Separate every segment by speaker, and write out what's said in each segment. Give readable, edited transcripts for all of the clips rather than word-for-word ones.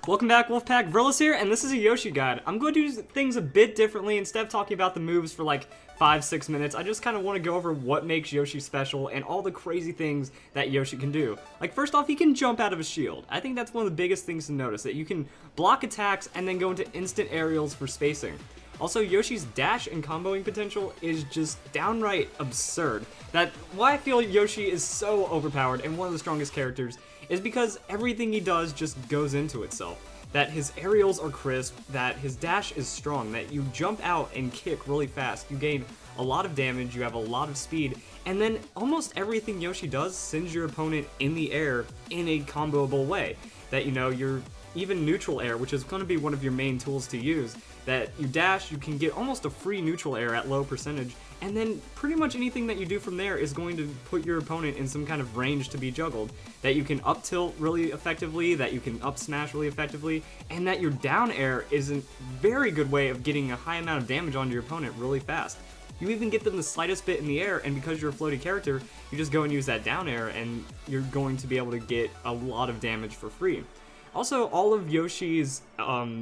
Speaker 1: Welcome back, Wolfpack. Verlis here, and this is a Yoshi guide. I'm going to do things a bit differently. Instead of talking about the moves for like 5-6 minutes, I just kind of want to go over what makes Yoshi special and all the crazy things that Yoshi can do. Like, first off, he can jump out of a shield. I think that's one of the biggest things to notice, that you can block attacks and then go into instant aerials for spacing. Also, Yoshi's dash and comboing potential is just downright absurd. That's why I feel Yoshi is so overpowered and one of the strongest characters is because everything he does just goes into itself. That his aerials are crisp, that his dash is strong, that you jump out and kick really fast, you gain a lot of damage, you have a lot of speed, and then almost everything Yoshi does sends your opponent in the air in a comboable way. That, you know, you're even neutral air, which is going to be one of your main tools to use, that you dash, you can get almost a free neutral air at low percentage, and then pretty much anything that you do from there is going to put your opponent in some kind of range to be juggled. That you can up tilt really effectively, that you can up smash really effectively, and that your down air is a very good way of getting a high amount of damage onto your opponent really fast. You even get them the slightest bit in the air, and because you're a floaty character, you just go and use that down air, and you're going to be able to get a lot of damage for free. Also, all of Yoshi's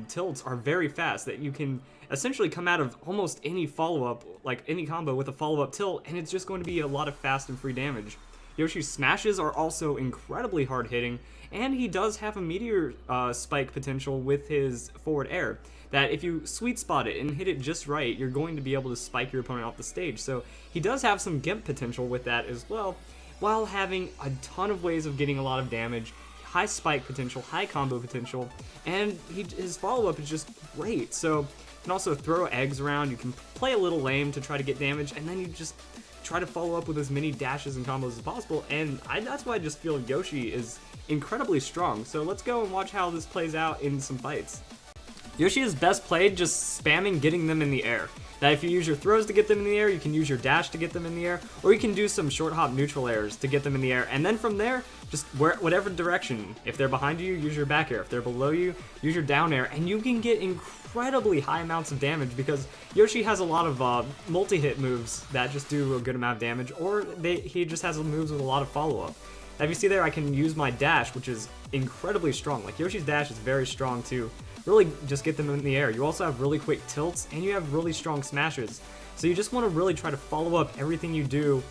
Speaker 1: tilts are very fast, that you can essentially come out of almost any follow-up, like any combo with a follow-up tilt, and it's just going to be a lot of fast and free damage. Yoshi's smashes are also incredibly hard-hitting, and he does have a meteor spike potential with his forward air, that if you sweet spot it and hit it just right, you're going to be able to spike your opponent off the stage. So he does have some gimp potential with that as well, while having a ton of ways of getting a lot of damage, high spike potential, high combo potential, and his follow-up is just great. So you can also throw eggs around, you can play a little lame to try to get damage, and then you just try to follow up with as many dashes and combos as possible, and that's why I just feel Yoshi is incredibly strong. So let's go and watch how this plays out in some fights. Yoshi is best played just spamming getting them in the air. That if you use your throws to get them in the air, you can use your dash to get them in the air, or you can do some short hop neutral airs to get them in the air, and then from there, just whatever direction. If they're behind you, use your back air. If they're below you, use your down air, and you can get incredibly high amounts of damage because Yoshi has a lot of multi-hit moves that just do a good amount of damage, or he just has moves with a lot of follow-up. If you see there, I can use my dash, which is incredibly strong. Like, Yoshi's dash is very strong too. Really just get them in the air. You also have really quick tilts, and you have really strong smashes. So you just want to really try to follow up everything you do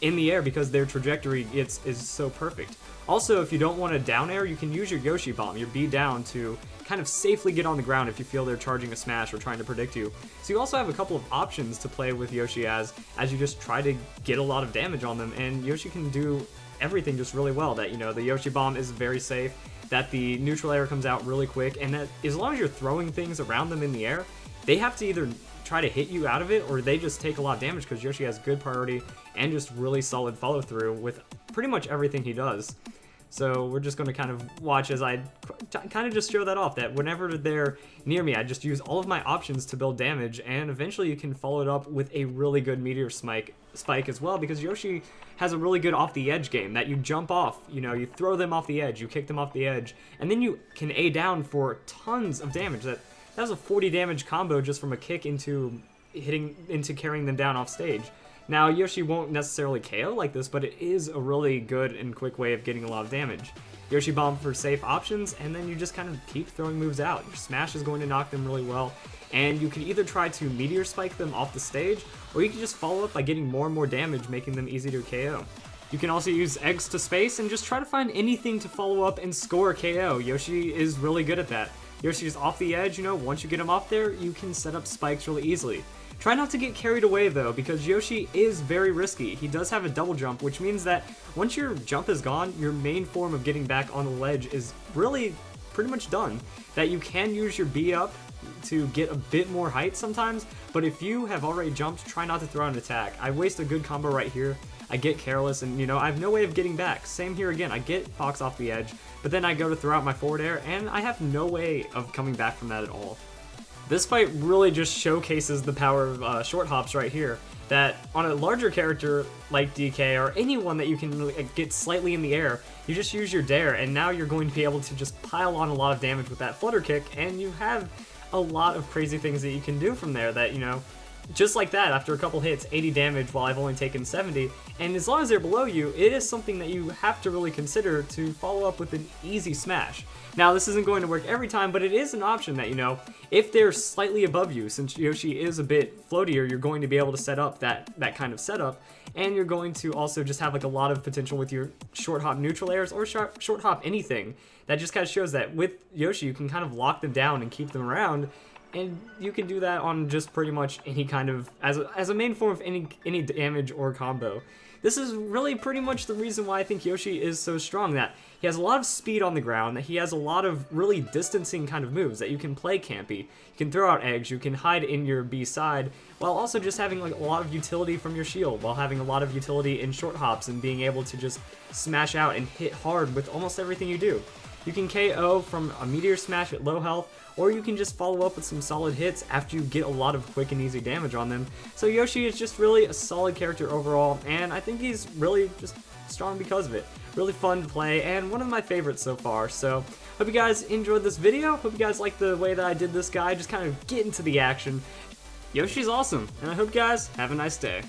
Speaker 1: in the air because their trajectory is so perfect. Also, if you don't want a down air, you can use your Yoshi bomb, your B down, to kind of safely get on the ground if you feel they're charging a smash or trying to predict you. So you also have a couple of options to play with Yoshi as you just try to get a lot of damage on them, and Yoshi can do everything just really well. That, you know, the Yoshi bomb is very safe, that the neutral air comes out really quick, and that as long as you're throwing things around them in the air, they have to either try to hit you out of it or they just take a lot of damage because Yoshi has good priority and just really solid follow through with pretty much everything he does. So we're just going to kind of watch as I kind of just show that off, that whenever they're near me, I just use all of my options to build damage, and eventually you can follow it up with a really good meteor spike as well, because Yoshi has a really good off the edge game, that you jump off, you know, you throw them off the edge, you kick them off the edge, and then you can A down for tons of damage. That was a 40 damage combo just from a kick into carrying them down off stage. Now, Yoshi won't necessarily KO like this, but it is a really good and quick way of getting a lot of damage. Yoshi bomb for safe options, and then you just kind of keep throwing moves out. Your smash is going to knock them really well, and you can either try to meteor spike them off the stage, or you can just follow up by getting more and more damage, making them easy to KO. You can also use eggs to space and just try to find anything to follow up and score a KO. Yoshi is really good at that. Yoshi's off the edge, you know, once you get him off there, you can set up spikes really easily. Try not to get carried away though, because Yoshi is very risky. He does have a double jump, which means that once your jump is gone, your main form of getting back on the ledge is really pretty much done. That you can use your B up to get a bit more height sometimes, but if you have already jumped, try not to throw out an attack. I waste a good combo right here. I get careless, and, you know, I have no way of getting back. Same here again, I get Fox off the edge, but then I go to throw out my forward air, and I have no way of coming back from that at all. This fight really just showcases the power of short hops right here, that on a larger character like DK or anyone that you can get slightly in the air, you just use your dare, and now you're going to be able to just pile on a lot of damage with that flutter kick, and you have a lot of crazy things that you can do from there. That, you know, just like that, after a couple hits, 80 damage while I've only taken 70, and as long as they're below you, it is something that you have to really consider to follow up with an easy smash. Now, this isn't going to work every time, but it is an option that, you know, if they're slightly above you, since Yoshi is a bit floatier, you're going to be able to set up that kind of setup, and you're going to also just have like a lot of potential with your short hop neutral airs or short hop anything. That just kind of shows that with Yoshi, you can kind of lock them down and keep them around, and you can do that on just pretty much any kind of, as a main form of any damage or combo. This is really pretty much the reason why I think Yoshi is so strong, that he has a lot of speed on the ground, that he has a lot of really distancing kind of moves, that you can play campy, you can throw out eggs, you can hide in your B side, while also just having like a lot of utility from your shield, while having a lot of utility in short hops and being able to just smash out and hit hard with almost everything you do. You can KO from a meteor smash at low health, or you can just follow up with some solid hits after you get a lot of quick and easy damage on them. So Yoshi is just really a solid character overall, and I think he's really just strong because of it. Really fun to play, and one of my favorites so far. So, hope you guys enjoyed this video. Hope you guys like the way that I did this guy, just kind of get into the action. Yoshi's awesome, and I hope you guys have a nice day.